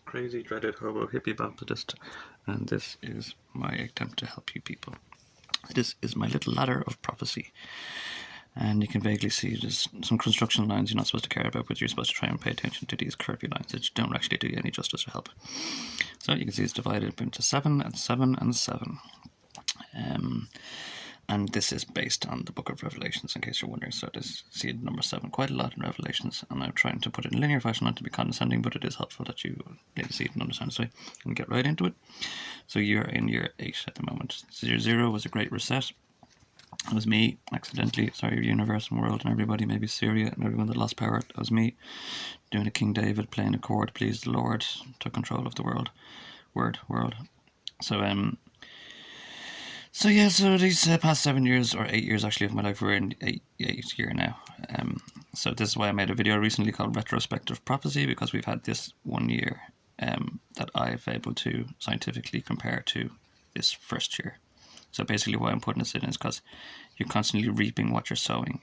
Crazy dreaded hobo hippie Baptist, and this is my attempt to help you people. This is my little ladder of prophecy, and you can vaguely see there's some construction lines you're not supposed to care about, but you're supposed to try and pay attention to these curvy lines that don't actually do you any justice or help. So you can see it's divided into 7 and 7 and 7. And this is based on the Book of Revelations, in case you're wondering. So this seed number 7, quite a lot in Revelations, and I'm trying to put it in linear fashion, not to be condescending, but it is helpful that you see it and understand. So we can get right into it. So you're in year 8 at the moment. So year 0 was a great reset. It was me, accidentally, sorry, universe and world and everybody, maybe Syria and everyone that lost power. It was me doing a King David, playing a chord, please the Lord, took control of the world. World. So these past 7 years, or 8 years actually, of my life, we're in 8th year now. So this is why I made a video recently called Retrospective Prophecy, because we've had this 1 year that I've able to scientifically compare to this first year. So basically why I'm putting this in is because you're constantly reaping what you're sowing.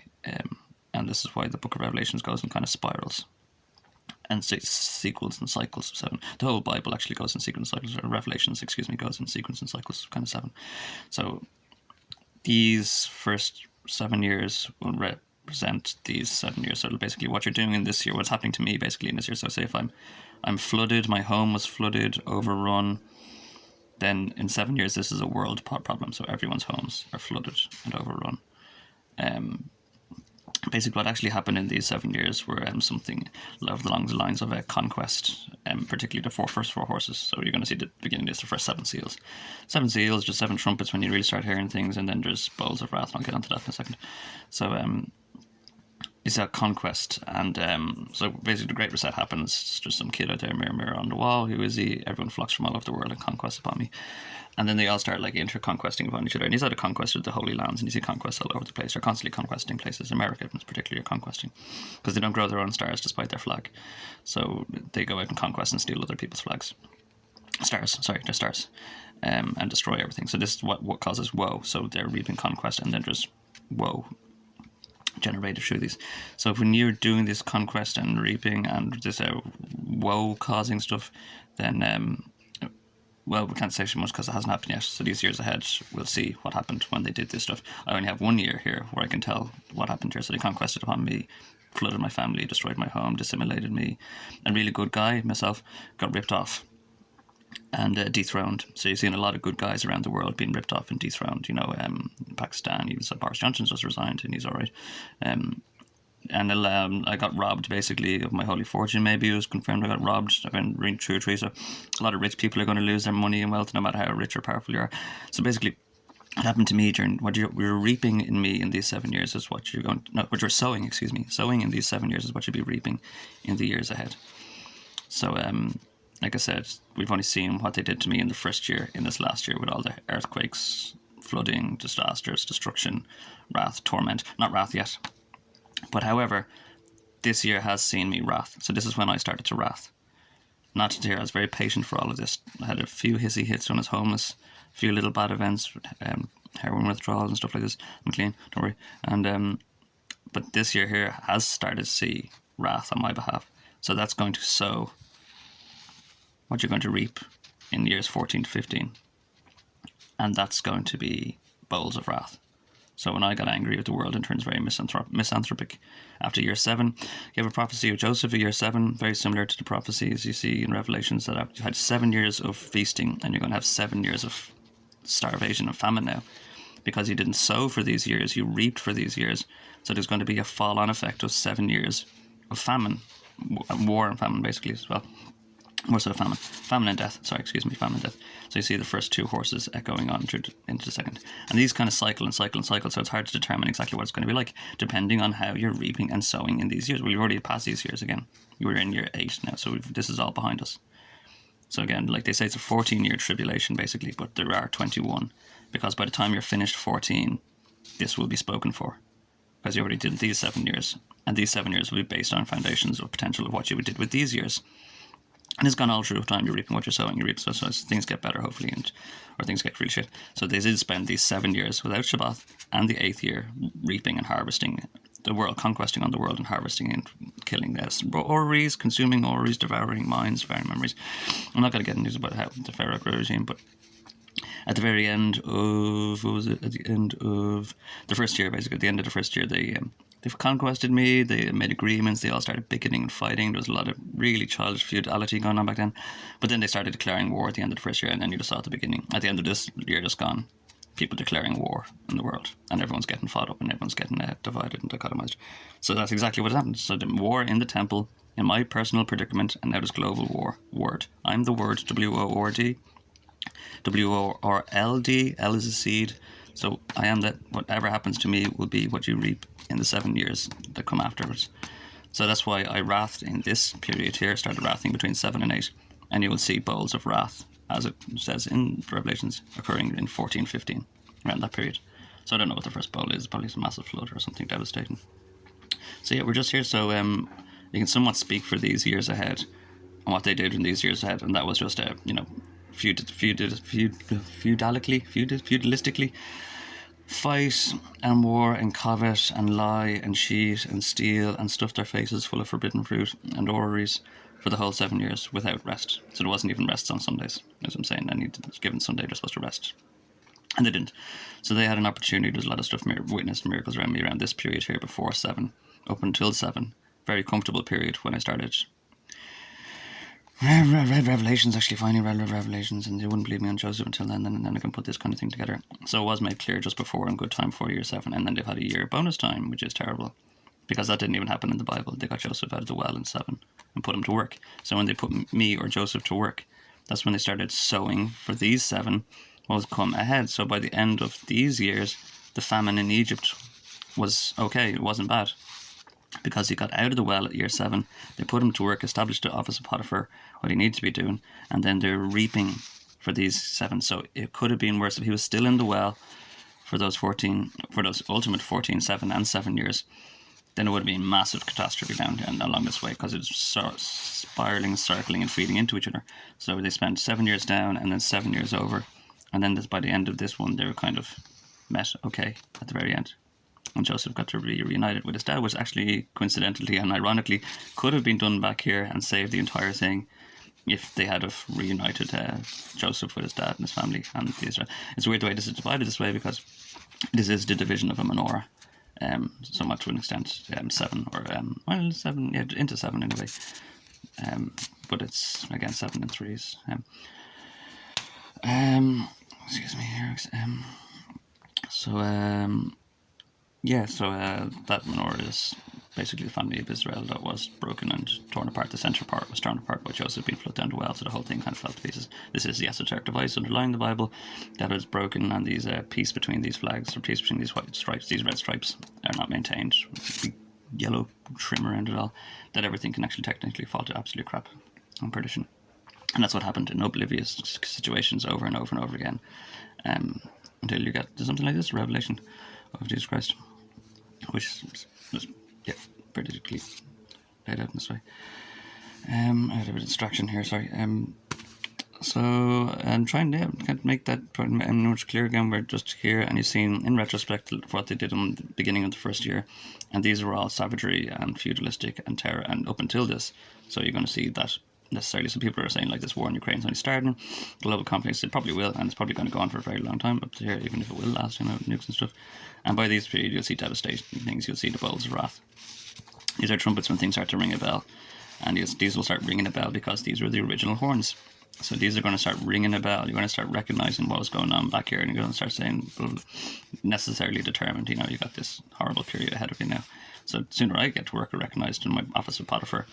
And this is why the Book of Revelations goes in kind of spirals and sequels and cycles of 7. The whole Bible actually goes in sequence cycles, or Revelations, goes in sequence and cycles of kind of 7. So these first 7 years will represent these 7 years. So basically what you're doing in this year, what's happening to me basically in this year. So say if I'm flooded, my home was flooded, overrun, then in 7 years this is a world problem. So everyone's homes are flooded and overrun. Basically what actually happened in these 7 years were something along the lines of a conquest, particularly the first 4 horses. So you're going to see the beginning of the first 7 seals. 7 seals, just 7 trumpets when you really start hearing things, and then there's bowls of wrath, and I'll get onto that in a second. So it's a conquest, and so basically the Great Reset happens. It's just some kid out there, mirror on the wall, who is he? Everyone flocks from all over the world and conquests upon me. And then they all start like inter-conquesting upon each other. And these are the conquest of the Holy Lands, and you see conquests all over the place. They're constantly conquesting places. America, particularly, are conquesting because they don't grow their own stars despite their flag. So they go out and conquest and steal other people's flags. Their stars. And destroy everything. So this is what causes woe. So they're reaping conquest, and then there's woe generated through these. So when you're doing this conquest and reaping and this woe causing stuff, then well, we can't say too much because it hasn't happened yet. So these years ahead, we'll see what happened when they did this stuff. I only have 1 year here where I can tell what happened here. So they conquested upon me, flooded my family, destroyed my home, dissimulated me. A really good guy, myself, got ripped off and dethroned. So you've seen a lot of good guys around the world being ripped off and dethroned. You know, Pakistan, even so Boris Johnson's just resigned and he's all right. And I got robbed, basically, of my holy fortune. Maybe it was confirmed I got robbed. I've been reading 2 or 3, so a lot of rich people are going to lose their money and wealth no matter how rich or powerful you are. So basically, what happened to me during what you're reaping in me in these 7 years is what you're what you're sowing, sowing in these 7 years is what you'll be reaping in the years ahead. So, like I said, we've only seen what they did to me in the first year, in this last year, with all the earthquakes, flooding, disasters, destruction, wrath, torment. Not wrath yet. But however, this year has seen me wrath. So this is when I started to wrath. Not to hear, I was very patient for all of this. I had a few hissy hits when I was homeless, a few little bad events, heroin withdrawals and stuff like this. I'm clean, don't worry. And but this year here has started to see wrath on my behalf. So that's going to sow what you're going to reap in years 14 to 15. And that's going to be bowls of wrath. So when I got angry with the world and turns very misanthropic after year 7, you have a prophecy of Joseph at year 7, very similar to the prophecies you see in Revelations, that you've had 7 years of feasting and you're going to have 7 years of starvation and famine now. Because you didn't sow for these years, you reaped for these years. So there's going to be a fall-on effect of 7 years of famine, war and famine basically as well. More sort of famine and death. Famine and death. So you see the first 2 horses echoing on into the second. And these kind of cycle and cycle and cycle, so it's hard to determine exactly what it's going to be like, depending on how you're reaping and sowing in these years. Well, you've already passed these years again. You were in year 8 now, so this is all behind us. So again, like they say, it's a 14-year tribulation, basically, but there are 21, because by the time you're finished 14, this will be spoken for, because you already did these 7 years. And these 7 years will be based on foundations of potential of what you did with these years. And it's gone all through time. You're reaping what you're sowing. You reap so things get better, hopefully, or things get really shit. So they did spend these 7 years without Shabbat and the 8th year reaping and harvesting the world, conquesting on the world and harvesting and killing this. Orreries, consuming orreries, devouring minds, devouring memories. I'm not going to get into about how the Pharaoh regime, but at the very end of, what was it? At the end of the first year, basically, at the end of the first year, they've conquested me, they made agreements, they all started picketing and fighting. There was a lot of really childish feudality going on back then. But then they started declaring war at the end of the first year, and then you just saw at the beginning, at the end of this year just gone, people declaring war in the world, and everyone's getting fought up and everyone's getting divided and dichotomized. So that's exactly what happened. So the war in the temple, in my personal predicament, and now there's global war. Word. I'm the word, W-O-R-D. W-O-R-L-D. L is a seed. So I am that. Whatever happens to me will be what you reap in the 7 years that come afterwards. So that's why I wrathed in this period here, started wrathing between 7 and 8. And you will see bowls of wrath, as it says in Revelations, occurring in 14-15, around that period. So I don't know what the first bowl is, probably some massive flood or something devastating. So yeah, we're just here so you can somewhat speak for these years ahead and what they did in these years ahead, and that was just feudalistically fight and war and covet and lie and cheat and steal and stuff their faces full of forbidden fruit and orreries for the whole 7 years without rest. So there wasn't even rests on Sundays, as I'm saying. Any given Sunday they're supposed to rest, and they didn't. So they had an opportunity. There's a lot of stuff, witnessed miracles around me around this period here before 7, up until 7. Very comfortable period when I started. Read Revelations, actually finally read Revelations, and they wouldn't believe me on Joseph until then, and then I can put this kind of thing together. So it was made clear just before, in good time, before year 7, and then they've had a year bonus time, which is terrible, because that didn't even happen in the Bible. They got Joseph out of the well in 7 and put him to work. So when they put me or Joseph to work, that's when they started sowing for these 7 what was come ahead. So by the end of these years, the famine in Egypt was okay, it wasn't bad, because he got out of the well at year 7. They put him to work, established the office of Potiphar, what he needed to be doing, and then they're reaping for these 7. So it could have been worse if he was still in the well for those ultimate 14, 7 and 7 years. Then it would have been massive catastrophe down and along this way, because it's spiraling, circling and feeding into each other. So they spent 7 years down and then 7 years over, and then by the end of this one they were kind of met okay at the very end. And Joseph got to be reunited with his dad, which actually, coincidentally and ironically, could have been done back here and saved the entire thing if they had have reunited Joseph with his dad and his family and the Israel. It's weird the way this is divided this way, because this is the division of a menorah, somewhat to an extent, 7 or 7, yeah, into 7 anyway. But it's again 7 and 3s. Excuse me here. That menorah is basically the family of Israel that was broken and torn apart. The central part was torn apart by Joseph being flooded down the well, so the whole thing kind of fell to pieces. This is the esoteric device underlying the Bible that is broken, and these peace between these flags, or peace between these white stripes, these red stripes, are not maintained. Big yellow trim around it all, that everything can actually technically fall to absolute crap and perdition. And that's what happened in oblivious situations over and over and over again, until you get to something like this, Revelation of Jesus Christ, which is particularly laid out in this way. I had a bit of distraction here, sorry. So I'm trying to make that much clear again. We're just here, and you've seen in retrospect what they did in the beginning of the first year, and these were all savagery and feudalistic and terror, and up until this. So you're going to see that necessarily. Some people are saying like this war in Ukraine is only starting. Global conflicts, it probably will, and it's probably going to go on for a very long time up to here, even if it will last, nukes and stuff. And by these periods, you'll see devastation things. You'll see the bowls of wrath. These are trumpets when things start to ring a bell, and these will start ringing a bell because these were the original horns. So these are going to start ringing a bell. You're going to start recognizing what was going on back here, and you're going to start saying, well, necessarily determined, you got this horrible period ahead of you now. So sooner I get to work recognized in my office of Potiphar,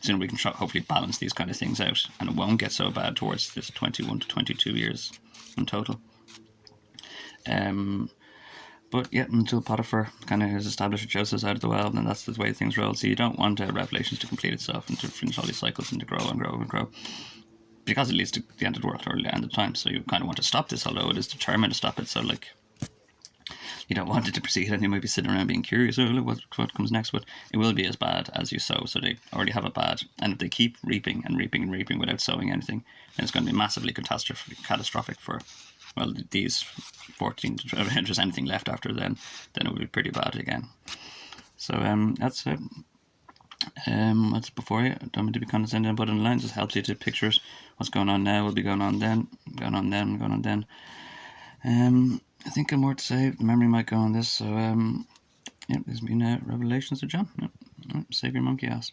sooner we can hopefully balance these kind of things out, and it won't get so bad towards this 21 to 22 years in total. But yeah, until Potiphar kind of has established Joseph's out of the well, then that's the way things roll. So you don't want Revelations to complete itself and to finish all these cycles and to grow and grow and grow, because it leads to the end of the world or the end of time. So you kind of want to stop this, although it is determined to stop it. So you don't want it to proceed, and you might be sitting around being curious, what comes next, but it will be as bad as you sow. So they already have it bad, and if they keep reaping and reaping and reaping without sowing anything, then it's going to be massively catastrophic for, well, these 14, if there's anything left after then it will be pretty bad again. So that's it. What's before you? Don't mean to be condescending, but in the line just helps you to picture what's going on now, will be going on then, going on then, going on then. I think I'm more to say. The memory might go on this. So yeah, this has been Revelations of John. Save your monkey ass.